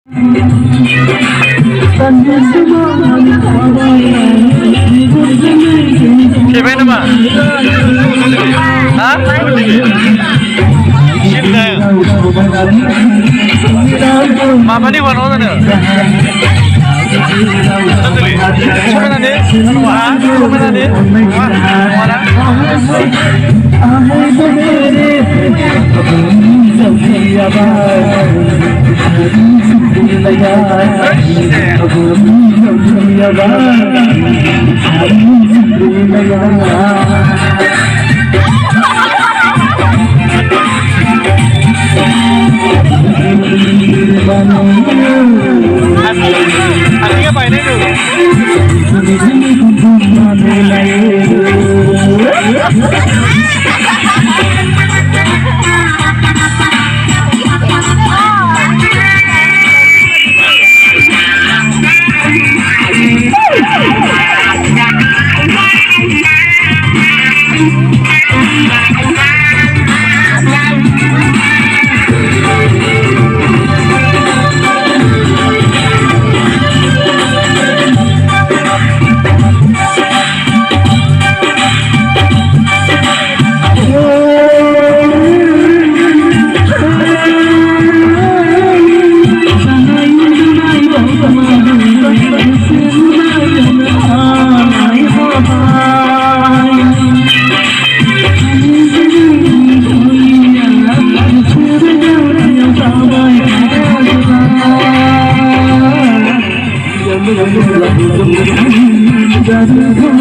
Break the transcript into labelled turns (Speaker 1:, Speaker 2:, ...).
Speaker 1: Siapa nama? Hah? Siapa? Mama ni mana orang ni? Betul. Siapa nanti? Wah, siapa nanti? Mana? Artinya apa ini tuh? Jadi